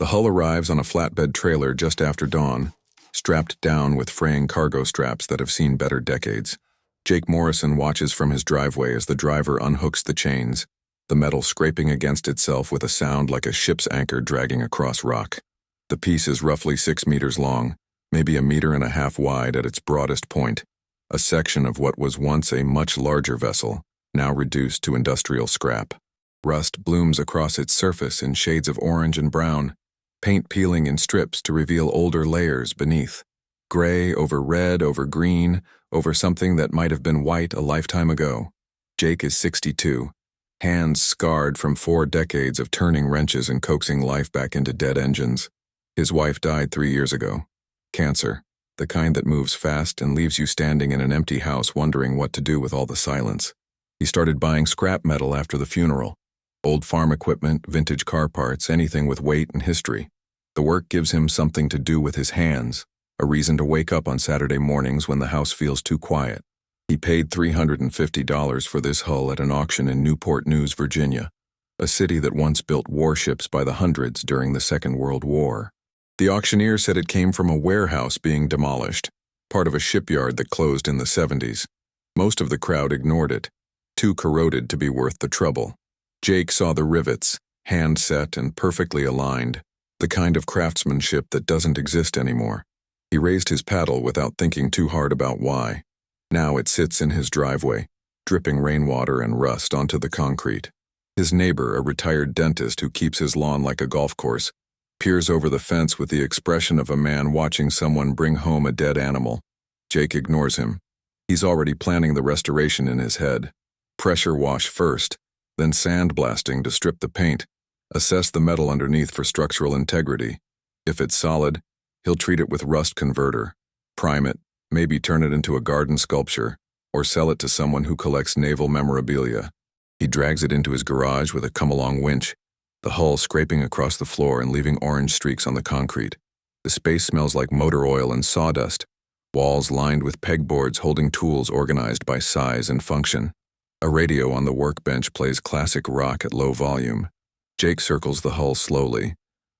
The hull arrives on a flatbed trailer just after dawn, strapped down with fraying cargo straps that have seen better decades. Jake Morrison watches from his driveway as the driver unhooks the chains, the metal scraping against itself with a sound like a ship's anchor dragging across rock. The piece is roughly 6 meters long, maybe 1.5 meters wide at its broadest point, a section of what was once a much larger vessel, now reduced to industrial scrap. Rust blooms across its surface in shades of orange and brown, paint peeling in strips to reveal older layers beneath. Gray over red over green over something that might have been white a lifetime ago. Jake is 62, hands scarred from 4 decades of turning wrenches and coaxing life back into dead engines. His wife died 3 years ago. Cancer, the kind that moves fast and leaves you standing in an empty house wondering what to do with all the silence. He started buying scrap metal after the funeral. Old farm equipment, vintage car parts, anything with weight and history. The work gives him something to do with his hands, a reason to wake up on Saturday mornings when the house feels too quiet. He paid $350 for this hull at an auction in Newport News, Virginia, a city that once built warships by the hundreds during the Second World War. The auctioneer said it came from a warehouse being demolished, part of a shipyard that closed in the 70s. Most of the crowd ignored it, too corroded to be worth the trouble. Jake saw the rivets, hand-set and perfectly aligned, the kind of craftsmanship that doesn't exist anymore. He raised his paddle without thinking too hard about why. Now it sits in his driveway, dripping rainwater and rust onto the concrete. His neighbor, a retired dentist who keeps his lawn like a golf course, peers over the fence with the expression of a man watching someone bring home a dead animal. Jake ignores him. He's already planning the restoration in his head. Pressure wash first, then sandblasting to strip the paint, assess the metal underneath for structural integrity. If it's solid, he'll treat it with rust converter, prime it, maybe turn it into a garden sculpture, or sell it to someone who collects naval memorabilia. He drags it into his garage with a come-along winch, the hull scraping across the floor and leaving orange streaks on the concrete. The space smells like motor oil and sawdust, walls lined with pegboards holding tools organized by size and function. A radio on the workbench plays classic rock at low volume. Jake circles the hull slowly,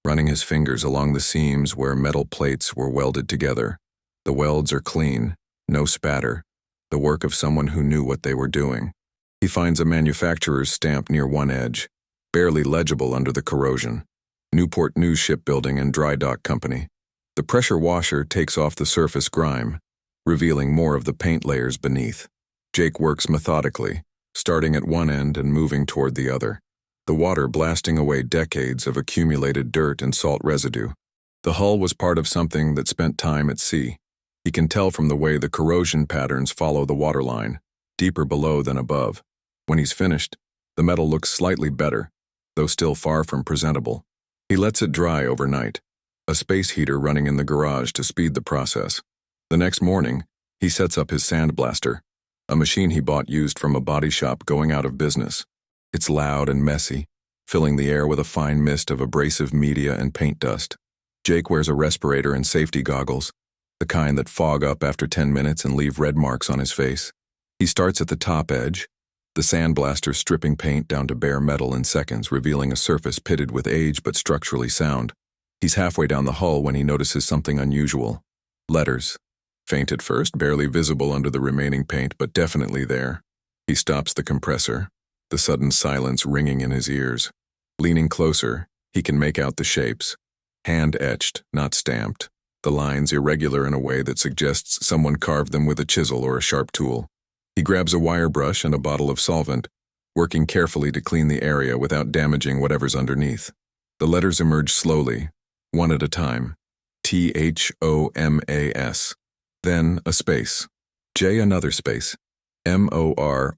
running his fingers along the seams where metal plates were welded together. The welds are clean, no spatter, the work of someone who knew what they were doing. He finds a manufacturer's stamp near one edge, barely legible under the corrosion. Newport News Shipbuilding and Dry Dock Company. The pressure washer takes off the surface grime, revealing more of the paint layers beneath. Jake works methodically, starting at one end and moving toward the other, the water blasting away decades of accumulated dirt and salt residue. The hull was part of something that spent time at sea. He can tell from the way the corrosion patterns follow the waterline, deeper below than above. When he's finished, the metal looks slightly better, though still far from presentable. He lets it dry overnight, a space heater running in the garage to speed the process. The next morning, he sets up his sandblaster, a machine he bought used from a body shop going out of business. It's loud and messy, filling the air with a fine mist of abrasive media and paint dust. Jake wears a respirator and safety goggles, the kind that fog up after 10 minutes and leave red marks on his face. He starts at the top edge, the sandblaster stripping paint down to bare metal in seconds, revealing a surface pitted with age but structurally sound. He's halfway down the hull when he notices something unusual. Letters. Faint at first, barely visible under the remaining paint, but definitely there. He stops the compressor, the sudden silence ringing in his ears. Leaning closer, he can make out the shapes. Hand-etched, not stamped. The lines irregular in a way that suggests someone carved them with a chisel or a sharp tool. He grabs a wire brush and a bottle of solvent, working carefully to clean the area without damaging whatever's underneath. The letters emerge slowly, one at a time. THOMAS. Then a space. J, another space. MORRISON.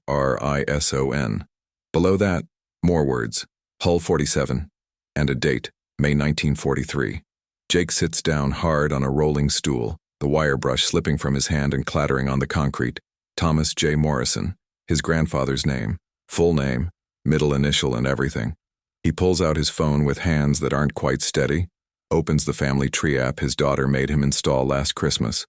Below that, more words. Hull 47. And a date, May 1943. Jake sits down hard on a rolling stool, the wire brush slipping from his hand and clattering on the concrete. Thomas J. Morrison, his grandfather's name, full name, middle initial and everything. He pulls out his phone with hands that aren't quite steady, opens the family tree app his daughter made him install last Christmas.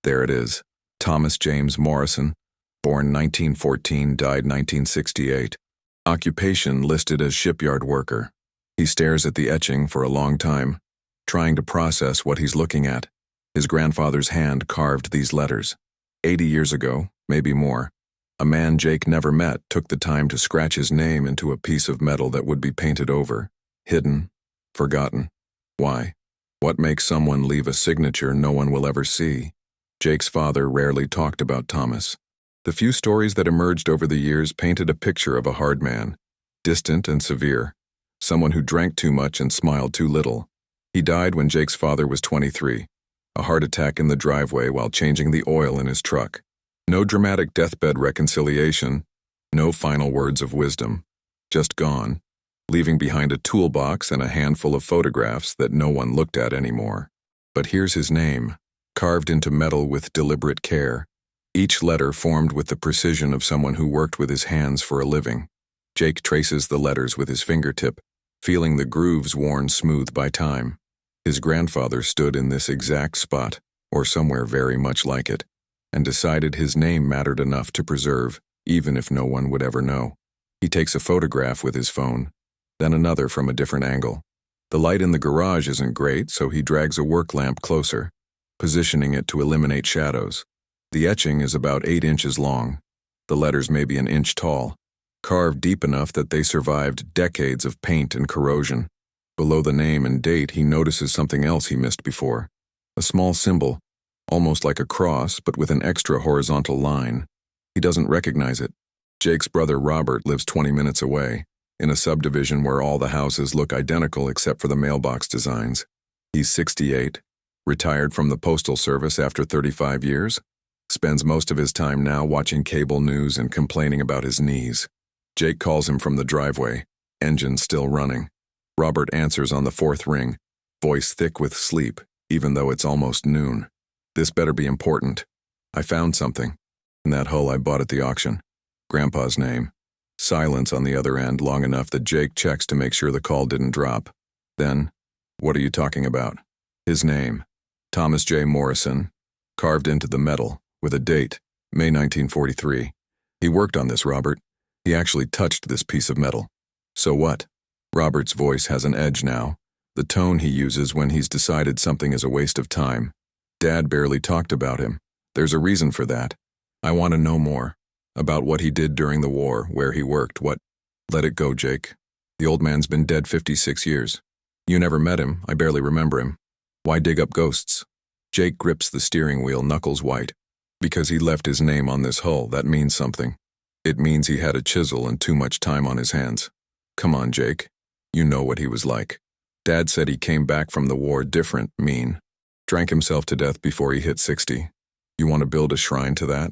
There it is. Thomas James Morrison, born 1914, died 1968. Occupation listed as shipyard worker. He stares at the etching for a long time, trying to process what he's looking at. His grandfather's hand carved these letters. 80 years ago, maybe more, a man Jake never met took the time to scratch his name into a piece of metal that would be painted over, hidden, forgotten. Why? What makes someone leave a signature no one will ever see? Jake's father rarely talked about Thomas. The few stories that emerged over the years painted a picture of a hard man, distant and severe, someone who drank too much and smiled too little. He died when Jake's father was 23, a heart attack in the driveway while changing the oil in his truck. No dramatic deathbed reconciliation, no final words of wisdom, just gone, leaving behind a toolbox and a handful of photographs that no one looked at anymore. But here's his name, carved into metal with deliberate care, each letter formed with the precision of someone who worked with his hands for a living. Jake traces the letters with his fingertip, feeling the grooves worn smooth by time. His grandfather stood in this exact spot, or somewhere very much like it, and decided his name mattered enough to preserve, even if no one would ever know. He takes a photograph with his phone, then another from a different angle. The light in the garage isn't great, so he drags a work lamp closer, positioning it to eliminate shadows. The etching is about 8 inches long. The letters may be an inch tall, carved deep enough that they survived decades of paint and corrosion. Below the name and date, he notices something else he missed before. A small symbol, almost like a cross, but with an extra horizontal line. He doesn't recognize it. Jake's brother Robert lives 20 minutes away, in a subdivision where all the houses look identical except for the mailbox designs. He's 68, retired from the Postal Service after 35 years, spends most of his time now watching cable news and complaining about his knees. Jake calls him from the driveway, engine still running. Robert answers on the 4th ring, voice thick with sleep, even though it's almost noon. This better be important. I found something. In that hull I bought at the auction. Grandpa's name. Silence on the other end long enough that Jake checks to make sure the call didn't drop. Then, what are you talking about? His name. Thomas J. Morrison. Carved into the metal, with a date, May 1943. He worked on this, Robert. He actually touched this piece of metal. So what? Robert's voice has an edge now, the tone he uses when he's decided something is a waste of time. Dad barely talked about him. There's a reason for that. I want to know more. About what he did during the war, where he worked, what... Let it go, Jake. The old man's been dead 56 years. You never met him, I barely remember him. Why dig up ghosts? Jake grips the steering wheel, knuckles white. Because he left his name on this hull, that means something. It means he had a chisel and too much time on his hands. Come on, Jake. You know what he was like. Dad said he came back from the war different, mean. Drank himself to death before he hit 60. You want to build a shrine to that?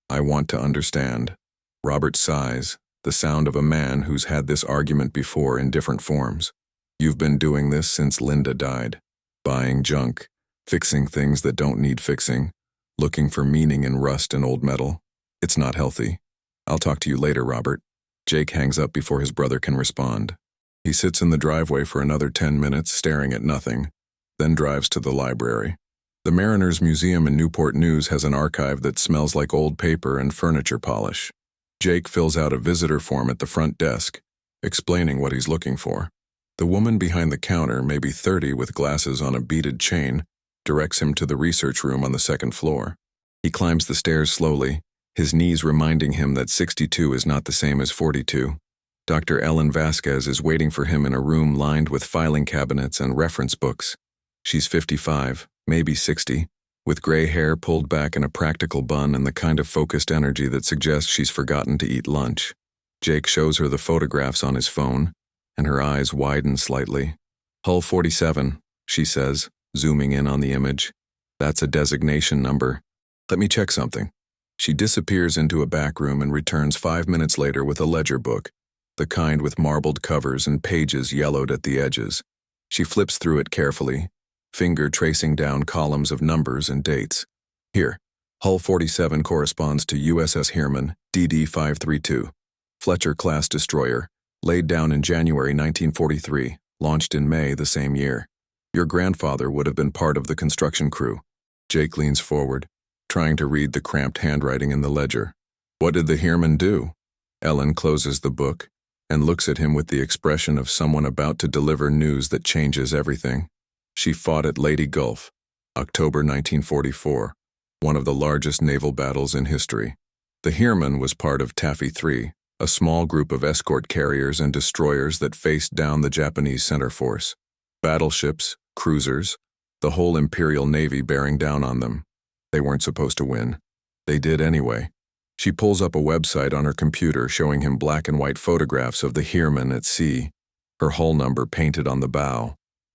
I want to understand. Robert sighs, the sound of a man who's had this argument before in different forms. You've been doing this since Linda died. Buying junk, fixing things that don't need fixing, looking for meaning in rust and old metal. It's not healthy. I'll talk to you later, Robert. Jake hangs up before his brother can respond. He sits in the driveway for another 10 minutes, staring at nothing, then drives to the library. The Mariners Museum in Newport News has an archive that smells like old paper and furniture polish. Jake fills out a visitor form at the front desk, explaining what he's looking for. The woman behind the counter, maybe 30 with glasses on a beaded chain, directs him to the research room on the 2nd floor. He climbs the stairs slowly, his knees reminding him that 62 is not the same as 42. Dr. Ellen Vasquez is waiting for him in a room lined with filing cabinets and reference books. She's 55, maybe 60, with gray hair pulled back in a practical bun and the kind of focused energy that suggests she's forgotten to eat lunch. Jake shows her the photographs on his phone, and her eyes widen slightly. Hull 47, she says, zooming in on the image. That's a designation number. Let me check something. She disappears into a back room and returns 5 minutes later with a ledger book, the kind with marbled covers and pages yellowed at the edges. She flips through it carefully, finger tracing down columns of numbers and dates. Here, Hull 47 corresponds to USS Heermann, DD 532, Fletcher-class destroyer, laid down in January 1943, launched in May the same year. Your grandfather would have been part of the construction crew. Jake leans forward, trying to read the cramped handwriting in the ledger. What did the Heermann do? Ellen closes the book and looks at him with the expression of someone about to deliver news that changes everything. She She fought at Lady Gulf, October 1944, one of the largest naval battles in history. The Heermann was part of Taffy 3, a small group of escort carriers and destroyers that faced down the Japanese center force. Battleships, cruisers, the whole Imperial Navy bearing down on them. They weren't supposed to win. They did anyway. She pulls up a website on her computer showing him black and white photographs of the Heermann at sea, her hull number painted on the bow.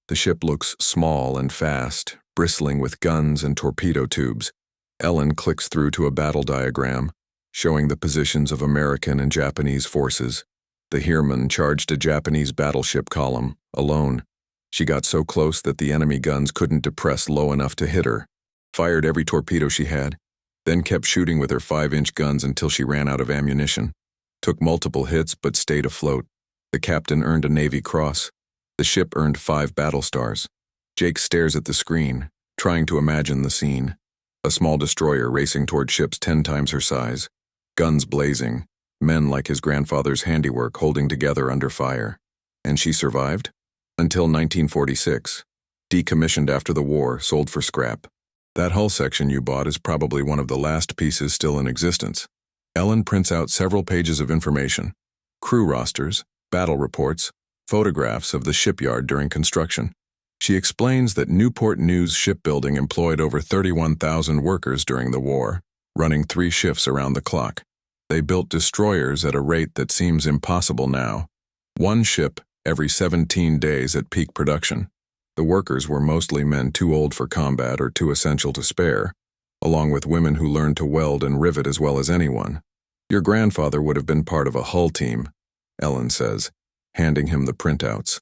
The ship looks small and fast, bristling with guns and torpedo tubes. Ellen clicks through to a battle diagram, showing the positions of American and Japanese forces. The Heermann charged a Japanese battleship column, alone. She got so close that the enemy guns couldn't depress low enough to hit her, fired every torpedo she had, then kept shooting with her 5-inch guns until she ran out of ammunition. Took multiple hits but stayed afloat. The captain earned a Navy Cross. The ship earned 5 battle stars. Jake stares at the screen, trying to imagine the scene. A small destroyer racing toward ships 10 times her size. Guns blazing, men like his grandfather's handiwork holding together under fire. And she survived? Until 1946. Decommissioned after the war, sold for scrap. That hull section you bought is probably one of the last pieces still in existence. Ellen prints out several pages of information. Crew rosters, battle reports, photographs of the shipyard during construction. She explains that Newport News Shipbuilding employed over 31,000 workers during the war, running 3 shifts around the clock. They built destroyers at a rate that seems impossible now. 1 ship every 17 days at peak production. The workers were mostly men too old for combat or too essential to spare, along with women who learned to weld and rivet as well as anyone. Your grandfather would have been part of a hull team, Ellen says, handing him the printouts.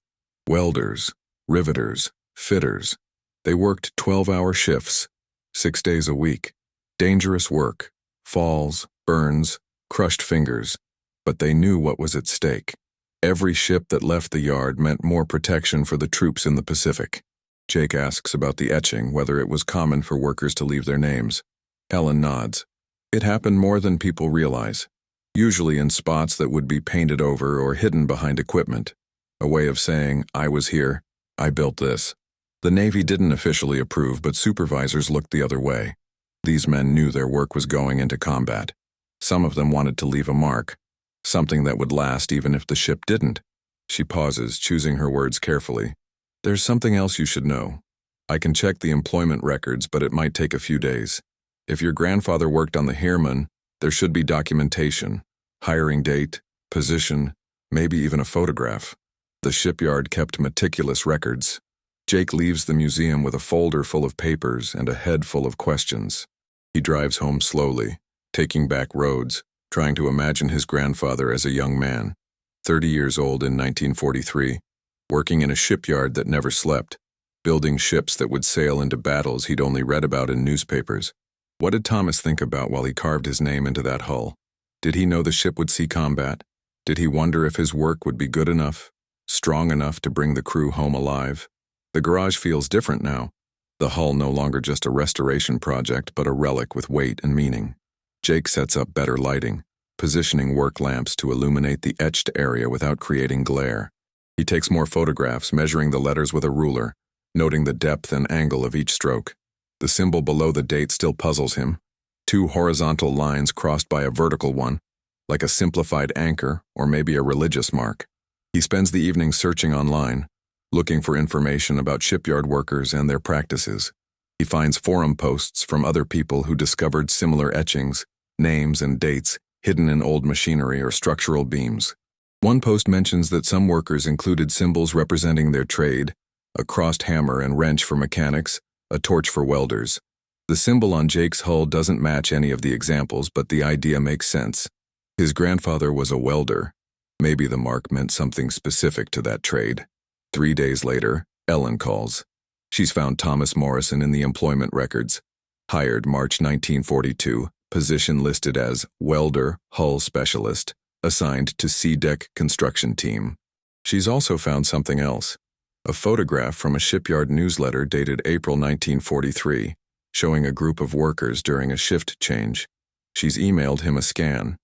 Welders, riveters, fitters. They worked 12-hour shifts, 6 days a week. Dangerous work, falls, burns, crushed fingers, but they knew what was at stake. Every ship that left the yard meant more protection for the troops in the Pacific. Jake asks about the etching, whether it was common for workers to leave their names. Ellen nods. It happened more than people realize, usually in spots that would be painted over or hidden behind equipment. A way of saying, I was here, I built this. The Navy didn't officially approve, but supervisors looked the other way. These men knew their work was going into combat. Some of them wanted to leave a mark, something that would last even if the ship didn't. She pauses, choosing her words carefully. There's something else you should know. I can check the employment records, but it might take a few days. If your grandfather worked on the Heermann, there should be documentation, hiring date, position, maybe even a photograph. The shipyard kept meticulous records. Jake leaves the museum with a folder full of papers and a head full of questions. He drives home slowly, taking back roads, trying to imagine his grandfather as a young man, 30 years old in 1943, working in a shipyard that never slept, building ships that would sail into battles he'd only read about in newspapers. What did Thomas think about while he carved his name into that hull? Did he know the ship would see combat? Did he wonder if his work would be good enough, strong enough to bring the crew home alive? The garage feels different now. The hull no longer just a restoration project, but a relic with weight and meaning. Jake sets up better lighting, positioning work lamps to illuminate the etched area without creating glare. He takes more photographs, measuring the letters with a ruler, noting the depth and angle of each stroke. The symbol below the date still puzzles him. 2 horizontal lines crossed by a vertical one, like a simplified anchor or maybe a religious mark. He spends the evening searching online, looking for information about shipyard workers and their practices. He finds forum posts from other people who discovered similar etchings, names and dates hidden in old machinery or structural beams. One post mentions that some workers included symbols representing their trade, a crossed hammer and wrench for mechanics, a torch for welders. The symbol on Jake's hull doesn't match any of the examples, but the idea makes sense. His grandfather was a welder. Maybe the mark meant something specific to that trade. 3 days later, Ellen calls. She's found Thomas Morrison in the employment records. Hired March 1942, position listed as welder, hull specialist, assigned to C-deck construction team. She's also found something else. A photograph from a shipyard newsletter dated April 1943, showing a group of workers during a shift change. She's emailed him a scan.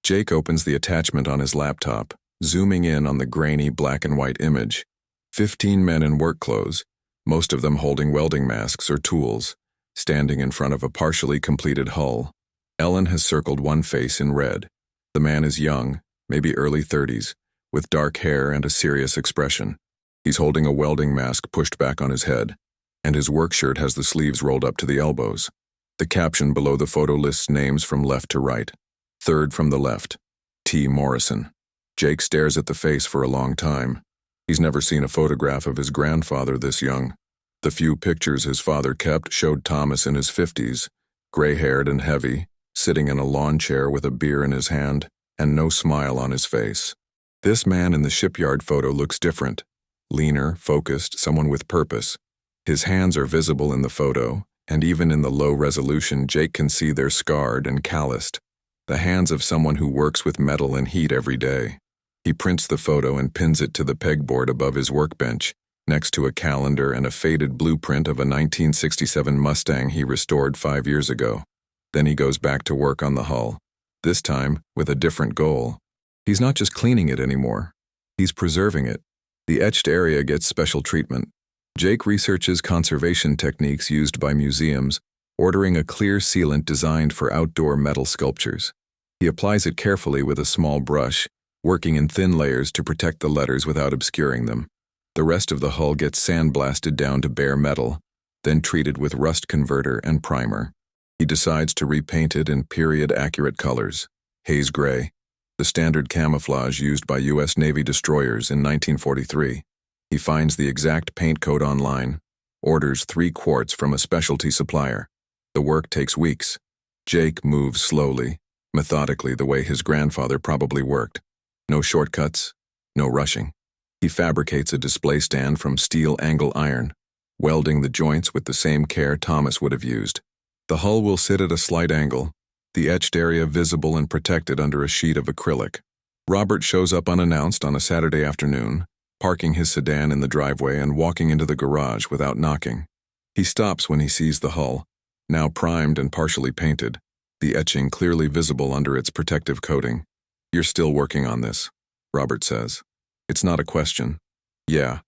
Jake opens the attachment on his laptop, zooming in on the grainy black and white image. 15 men in work clothes, most of them holding welding masks or tools, standing in front of a partially completed hull. Ellen has circled one face in red. The man is young, maybe early 30s, with dark hair and a serious expression. He's holding a welding mask pushed back on his head, and his work shirt has the sleeves rolled up to the elbows. The caption below the photo lists names from left to right. Third from the left, T. Morrison. Jake stares at the face for a long time. He's never seen a photograph of his grandfather this young. The few pictures his father kept showed Thomas in his 50s, gray-haired and heavy, sitting in a lawn chair with a beer in his hand and no smile on his face. This man in the shipyard photo looks different. Leaner, focused, someone with purpose. His hands are visible in the photo, and even in the low resolution, Jake can see they're scarred and calloused. The hands of someone who works with metal and heat every day. He prints the photo and pins it to the pegboard above his workbench, next to a calendar and a faded blueprint of a 1967 Mustang he restored 5 years ago. Then he goes back to work on the hull, this time with a different goal. He's not just cleaning it anymore. He's preserving it. The etched area gets special treatment. Jake researches conservation techniques used by museums, ordering a clear sealant designed for outdoor metal sculptures. He applies it carefully with a small brush, working in thin layers to protect the letters without obscuring them. The rest of the hull gets sandblasted down to bare metal, then treated with rust converter and primer. He decides to repaint it in period-accurate colors, haze gray, the standard camouflage used by U.S. Navy destroyers in 1943. He finds the exact paint coat online, orders 3 quarts from a specialty supplier. The work takes weeks. Jake moves slowly, methodically the way his grandfather probably worked. No shortcuts, no rushing. He fabricates a display stand from steel angle iron, welding the joints with the same care Thomas would have used. The hull will sit at a slight angle, the etched area visible and protected under a sheet of acrylic. Robert shows up unannounced on a Saturday afternoon, parking his sedan in the driveway and walking into the garage without knocking. He stops when he sees the hull, now primed and partially painted, the etching clearly visible under its protective coating. "You're still working on this," Robert says. It's not a question. "Yeah."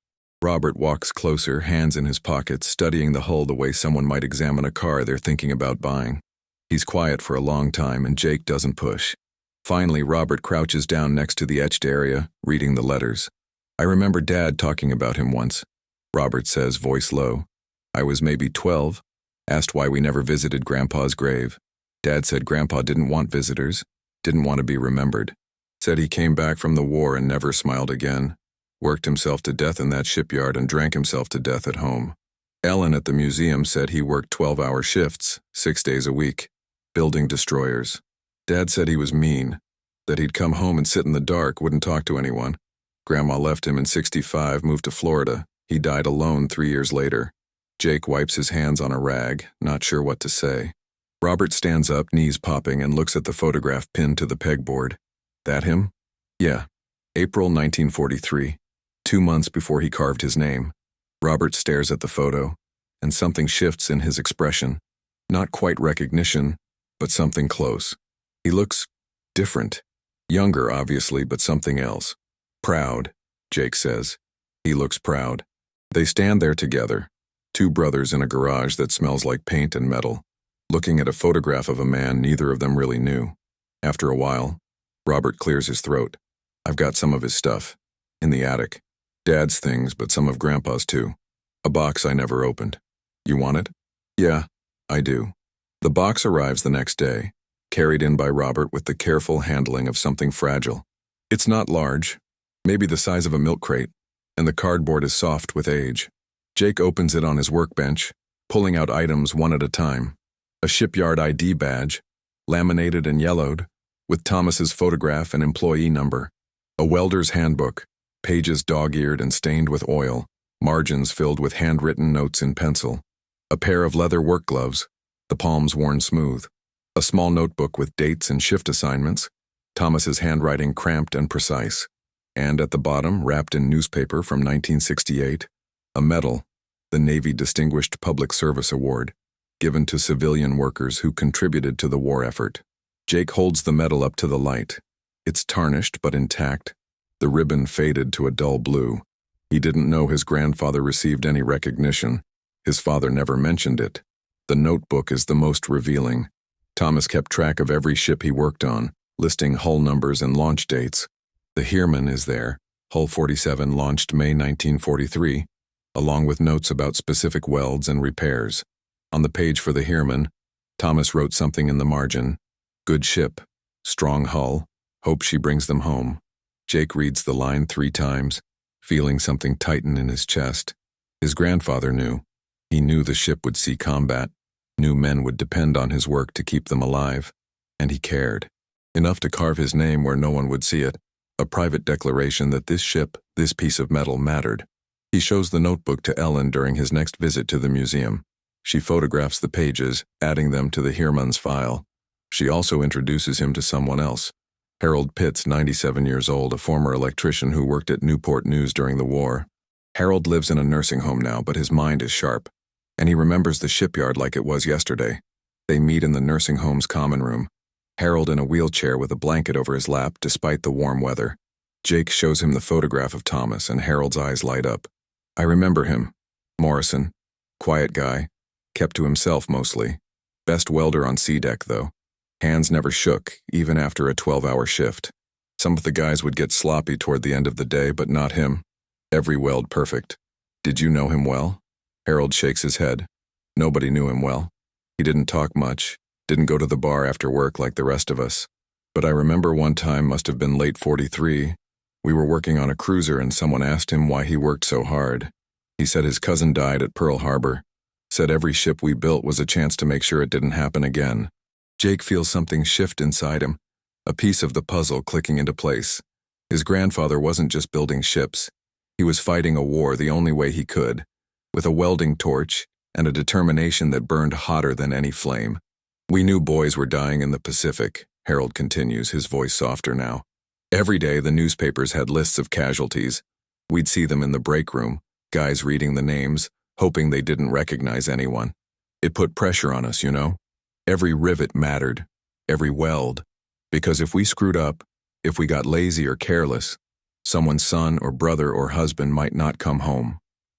Robert walks closer, hands in his pockets, studying the hull the way someone might examine a car they're thinking about buying. He's quiet for a long time and Jake doesn't push. Finally, Robert crouches down next to the etched area, reading the letters. "I remember Dad talking about him once," Robert says, voice low. "I was maybe 12, asked why we never visited Grandpa's grave. Dad said Grandpa didn't want visitors, didn't want to be remembered. Said he came back from the war and never smiled again. Worked himself to death in that shipyard and drank himself to death at home. Ellen at the museum said he worked 12-hour shifts, 6 days a week, building destroyers. Dad said he was mean, that he'd come home and sit in the dark, wouldn't talk to anyone. Grandma left him in '65, moved to Florida. He died alone 3 years later." Jake wipes his hands on a rag, not sure what to say. Robert stands up, knees popping, and looks at the photograph pinned to the pegboard. "That him?" "Yeah. April 1943, 2 months before he carved his name." Robert stares at the photo, and something shifts in his expression. Not quite recognition, but something close. He looks different. Younger, obviously, but something else. "Proud," Jake says. He looks proud. They stand there together, 2 brothers in a garage that smells like paint and metal, looking at a photograph of a man neither of them really knew. After a while, Robert clears his throat. "I've got some of his stuff. In the attic. Dad's things, but some of Grandpa's too. A box I never opened. You want it?" "Yeah, I do." The box arrives the next day, carried in by Robert with the careful handling of something fragile. It's not large, maybe the size of a milk crate, and the cardboard is soft with age. Jake opens it on his workbench, pulling out items one at a time. A shipyard ID badge, laminated and yellowed, with Thomas's photograph and employee number. A welder's handbook, pages dog-eared and stained with oil, margins filled with handwritten notes in pencil. A pair of leather work gloves, the palms worn smooth. A small notebook with dates and shift assignments, Thomas's handwriting cramped and precise. And at the bottom, wrapped in newspaper from 1968, a medal, the Navy Distinguished Public Service Award, given to civilian workers who contributed to the war effort. Jake holds the medal up to the light. It's tarnished but intact, the ribbon faded to a dull blue. He didn't know his grandfather received any recognition. His father never mentioned it. The notebook is the most revealing. Thomas kept track of every ship he worked on, listing hull numbers and launch dates. The Heermann is there. Hull 47 launched May 1943, along with notes about specific welds and repairs. On the page for the Heermann, Thomas wrote something in the margin. Good ship, strong hull, hope she brings them home. Jake reads the line 3 times, feeling something tighten in his chest. His grandfather knew. He knew the ship would see combat, knew men would depend on his work to keep them alive, and he cared. Enough to carve his name where no one would see it, a private declaration that this ship, this piece of metal mattered. He shows the notebook to Ellen during his next visit to the museum. She photographs the pages, adding them to the Heermann's file. She also introduces him to someone else. Harold Pitts, 97 years old, a former electrician who worked at Newport News during the war. Harold lives in a nursing home now, but his mind is sharp, and he remembers the shipyard like it was yesterday. They meet in the nursing home's common room. Harold in a wheelchair with a blanket over his lap despite the warm weather. Jake shows him the photograph of Thomas, and Harold's eyes light up. I remember him. Morrison. Quiet guy. Kept to himself mostly. Best welder on sea deck, though. Hands never shook, even after a 12-hour shift. Some of the guys would get sloppy toward the end of the day, but not him. Every weld perfect. Did you know him well? Harold shakes his head. Nobody knew him well. He didn't talk much, didn't go to the bar after work like the rest of us. But I remember one time, must have been late 43, we were working on a cruiser and someone asked him why he worked so hard. He said his cousin died at Pearl Harbor. Said every ship we built was a chance to make sure it didn't happen again. Jake feels something shift inside him, a piece of the puzzle clicking into place. His grandfather wasn't just building ships. He was fighting a war the only way he could, with a welding torch and a determination that burned hotter than any flame. We knew boys were dying in the Pacific, Harold continues, his voice softer now. Every day the newspapers had lists of casualties. We'd see them in the break room, guys reading the names, hoping they didn't recognize anyone. It put pressure on us, you know? Every rivet mattered, every weld. Because if we screwed up, if we got lazy or careless, someone's son or brother or husband might not come home.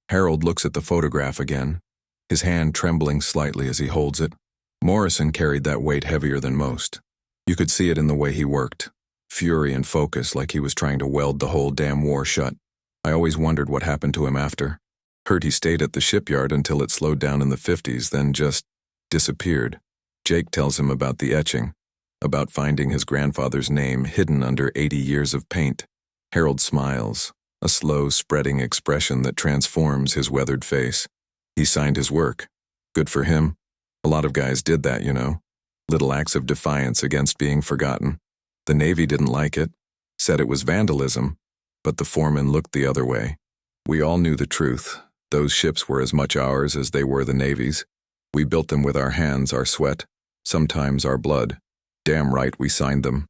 Harold looks at the photograph again, his hand trembling slightly as he holds it. Morrison carried that weight heavier than most. You could see it in the way he worked. Fury and focus, like he was trying to weld the whole damn war shut. I always wondered what happened to him after. Heard he stayed at the shipyard until it slowed down in the 50s, then just disappeared. Jake tells him about the etching, about finding his grandfather's name hidden under 80 years of paint. Harold smiles, a slow, spreading expression that transforms his weathered face. He signed his work. Good for him. A lot of guys did that, you know. Little acts of defiance against being forgotten. The Navy didn't like it, said it was vandalism, but the foreman looked the other way. We all knew the truth. Those ships were as much ours as they were the Navy's. We built them with our hands, our sweat, sometimes our blood. Damn right we signed them.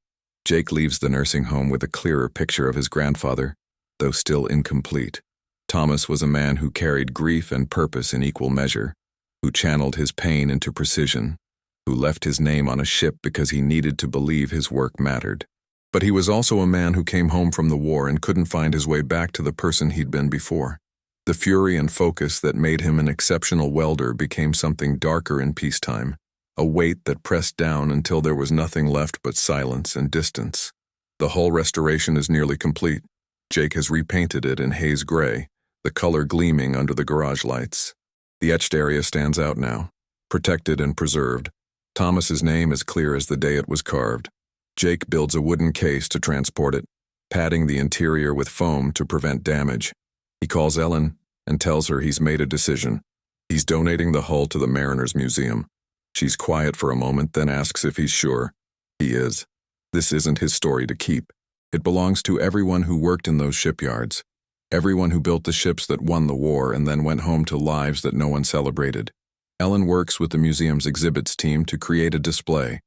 Jake leaves the nursing home with a clearer picture of his grandfather, though still incomplete. Thomas was a man who carried grief and purpose in equal measure, who channeled his pain into precision, who left his name on a ship because he needed to believe his work mattered. But he was also a man who came home from the war and couldn't find his way back to the person he'd been before. The fury and focus that made him an exceptional welder became something darker in peacetime, a weight that pressed down until there was nothing left but silence and distance. The hull restoration is nearly complete. Jake has repainted it in haze gray, the color gleaming under the garage lights. The etched area stands out now, protected and preserved. Thomas's name is clear as the day it was carved. Jake builds a wooden case to transport it, padding the interior with foam to prevent damage. He calls Ellen and tells her he's made a decision. He's donating the hull to the Mariners Museum. She's quiet for a moment, then asks if he's sure. He is. This isn't his story to keep. It belongs to everyone who worked in those shipyards, everyone who built the ships that won the war and then went home to lives that no one celebrated. Ellen works with the museum's exhibits team to create a display.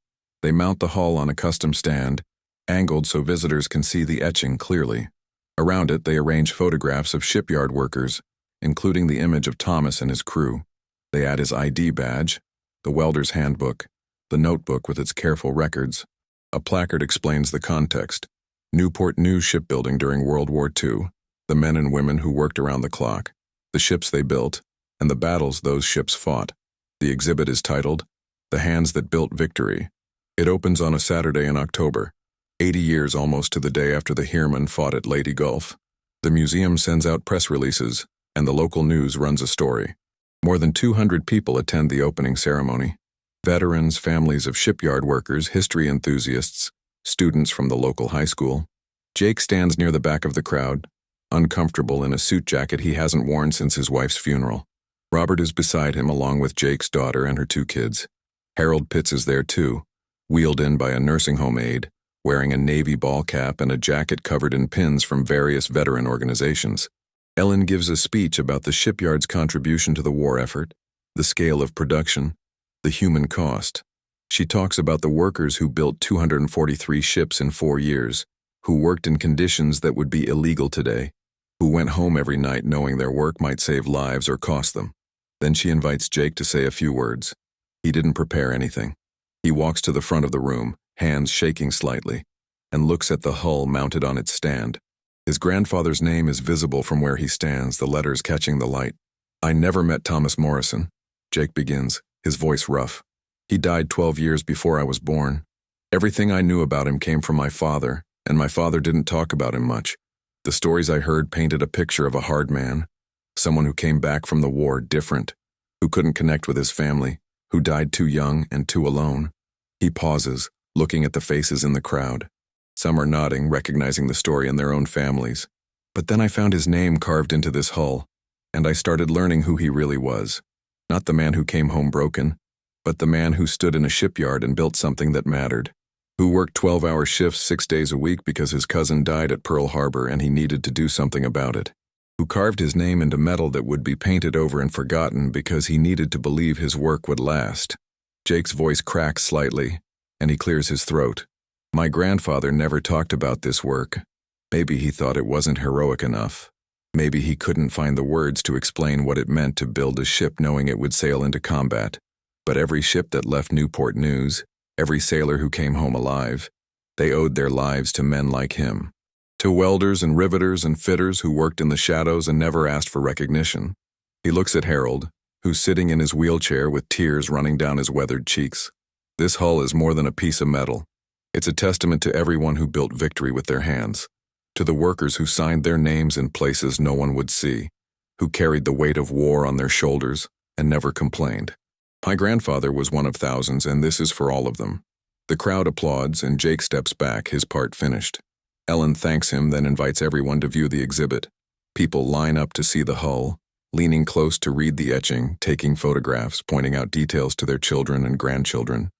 They mount the hull on a custom stand, angled so visitors can see the etching clearly. Around it, they arrange photographs of shipyard workers, including the image of Thomas and his crew. They add his ID badge, the welder's handbook, the notebook with its careful records. A placard explains the context. Newport News shipbuilding during World War II. The men and women who worked around the clock, the ships they built, and the battles those ships fought. The exhibit is titled, "The Hands That Built Victory." It opens on a Saturday in October, 80 years almost to the day after the Heermen fought at Leyte Gulf. The museum sends out press releases, and the local news runs a story. More than 200 people attend the opening ceremony. Veterans, families of shipyard workers, history enthusiasts, students from the local high school. Jake stands near the back of the crowd, uncomfortable in a suit jacket he hasn't worn since his wife's funeral. Robert is beside him along with Jake's daughter and her 2 kids. Harold Pitts is there too, wheeled in by a nursing home aide, wearing a navy ball cap and a jacket covered in pins from various veteran organizations. Ellen gives a speech about the shipyard's contribution to the war effort, the scale of production, the human cost. She talks about the workers who built 243 ships in 4 years, who worked in conditions that would be illegal today, who went home every night knowing their work might save lives or cost them. Then she invites Jake to say a few words. He didn't prepare anything. He walks to the front of the room, hands shaking slightly, and looks at the hull mounted on its stand. His grandfather's name is visible from where he stands, the letters catching the light. "I never met Thomas Morrison," Jake begins, his voice rough. "He died 12 years before I was born. Everything I knew about him came from my father, and my father didn't talk about him much. The stories I heard painted a picture of a hard man, someone who came back from the war different, who couldn't connect with his family, who died too young and too alone." He pauses, looking at the faces in the crowd. Some are nodding, recognizing the story in their own families. "But then I found his name carved into this hull, and I started learning who he really was. Not the man who came home broken, but the man who stood in a shipyard and built something that mattered, who worked 12-hour shifts 6 days a week because his cousin died at Pearl Harbor and he needed to do something about it, who carved his name into metal that would be painted over and forgotten because he needed to believe his work would last." Jake's voice cracks slightly, and he clears his throat. "My grandfather never talked about this work. Maybe he thought it wasn't heroic enough. Maybe he couldn't find the words to explain what it meant to build a ship knowing it would sail into combat. But every ship that left Newport News, every sailor who came home alive, they owed their lives to men like him. To welders and riveters and fitters who worked in the shadows and never asked for recognition." He looks at Harold, who's sitting in his wheelchair with tears running down his weathered cheeks. "This hull is more than a piece of metal. It's a testament to everyone who built victory with their hands, to the workers who signed their names in places no one would see, who carried the weight of war on their shoulders and never complained. My grandfather was one of thousands, and this is for all of them." The crowd applauds, and Jake steps back, his part finished. Ellen thanks him, then invites everyone to view the exhibit. People line up to see the hull, leaning close to read the etching, taking photographs, pointing out details to their children and grandchildren.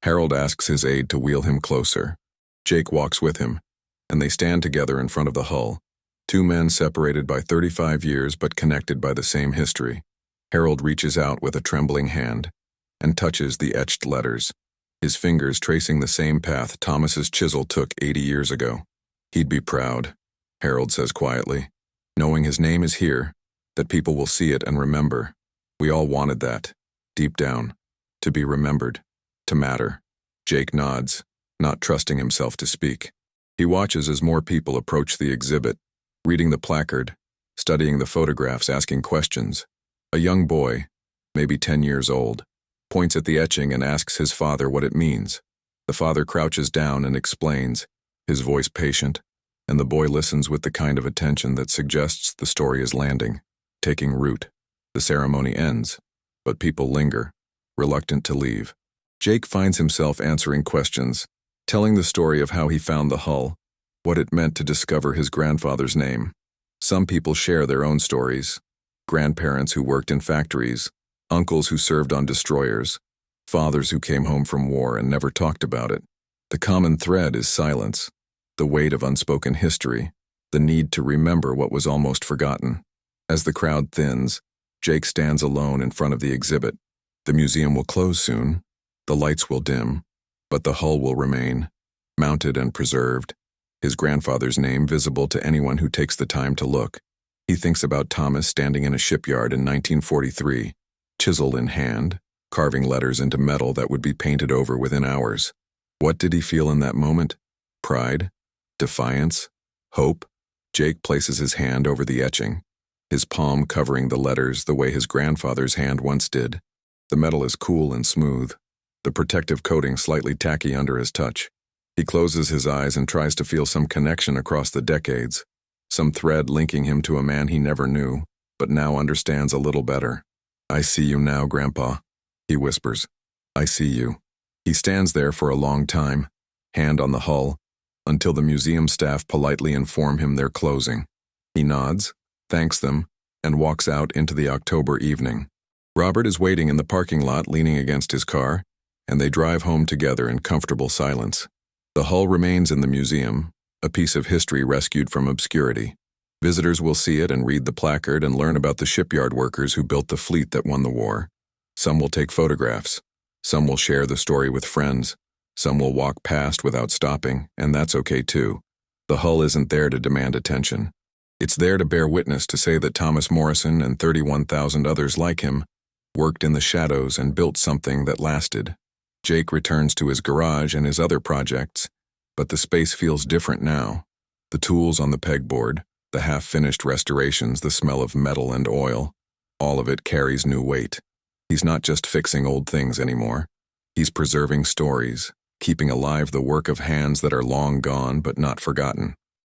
Harold asks his aide to wheel him closer. Jake walks with him, and they stand together in front of the hull, 2 men separated by 35 years but connected by the same history. Harold reaches out with a trembling hand and touches the etched letters, his fingers tracing the same path Thomas's chisel took 80 years ago. "He'd be proud," Harold says quietly, "knowing his name is here, that people will see it and remember. We all wanted that, deep down, to be remembered, to matter." Jake nods, not trusting himself to speak. He watches as more people approach the exhibit, reading the placard, studying the photographs, asking questions. A young boy, maybe 10 years old, points at the etching and asks his father what it means. The father crouches down and explains, his voice patient, and the boy listens with the kind of attention that suggests the story is landing, taking root. The ceremony ends, but people linger, reluctant to leave. Jake finds himself answering questions, telling the story of how he found the hull, what it meant to discover his grandfather's name. Some people share their own stories: grandparents who worked in factories, uncles who served on destroyers, fathers who came home from war and never talked about it. The common thread is silence, the weight of unspoken history, the need to remember what was almost forgotten. As the crowd thins, Jake stands alone in front of the exhibit. The museum will close soon, the lights will dim, but the hull will remain, mounted and preserved, his grandfather's name visible to anyone who takes the time to look. He thinks about Thomas standing in a shipyard in 1943, chisel in hand, carving letters into metal that would be painted over within hours. What did he feel in that moment? Pride? Defiance? Hope? Jake places his hand over the etching, his palm covering the letters the way his grandfather's hand once did. The metal is cool and smooth, the protective coating slightly tacky under his touch. He closes his eyes and tries to feel some connection across the decades, some thread linking him to a man he never knew, but now understands a little better. "I see you now, Grandpa," he whispers. "I see you." He stands there for a long time, hand on the hull, until the museum staff politely inform him they're closing. He nods, thanks them, and walks out into the October evening. Robert is waiting in the parking lot leaning against his car, and they drive home together in comfortable silence. The hull remains in the museum, a piece of history rescued from obscurity. Visitors will see it and read the placard and learn about the shipyard workers who built the fleet that won the war. Some will take photographs. Some will share the story with friends. Some will walk past without stopping, and that's okay too. The hull isn't there to demand attention. It's there to bear witness to say that Thomas Morrison and 31,000 others like him worked in the shadows and built something that lasted. Jake returns to his garage and his other projects, but the space feels different now. The tools on the pegboard, the half-finished restorations, the smell of metal and oil, all of it carries new weight. He's not just fixing old things anymore. He's preserving stories, keeping alive the work of hands that are long gone but not forgotten.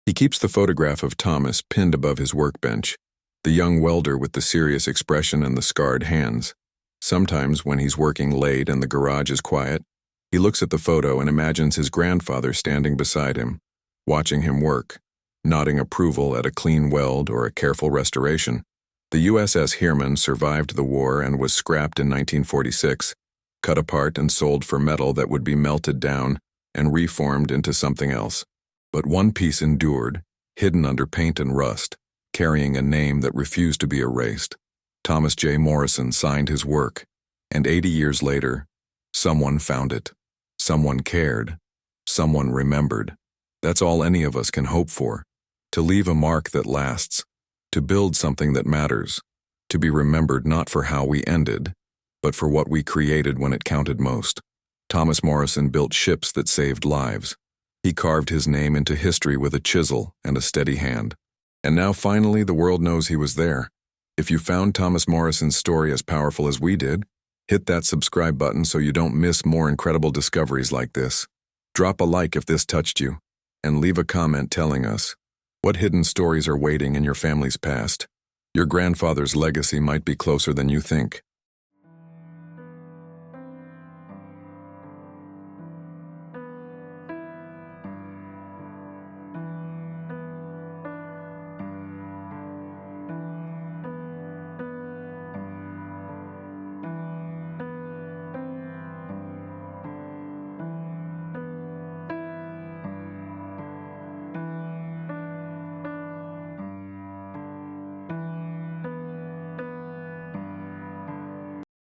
He keeps the photograph of Thomas pinned above his workbench, the young welder with the serious expression and the scarred hands. Sometimes, when he's working late and the garage is quiet, he looks at the photo and imagines his grandfather standing beside him, watching him work, nodding approval at a clean weld or a careful restoration. The USS Heermann survived the war and was scrapped in 1946, cut apart and sold for metal that would be melted down and reformed into something else. But one piece endured, hidden under paint and rust, carrying a name that refused to be erased. Thomas J. Morrison signed his work, and 80 years later, someone found it. Someone cared. Someone remembered. That's all any of us can hope for. To leave a mark that lasts. To build something that matters. To be remembered not for how we ended, but for what we created when it counted most. Thomas Morrison built ships that saved lives. He carved his name into history with a chisel and a steady hand. And now finally the world knows he was there. If you found Thomas Morrison's story as powerful as we did, hit that subscribe button so you don't miss more incredible discoveries like this. Drop a like if this touched you, and leave a comment telling us what hidden stories are waiting in your family's past. Your grandfather's legacy might be closer than you think.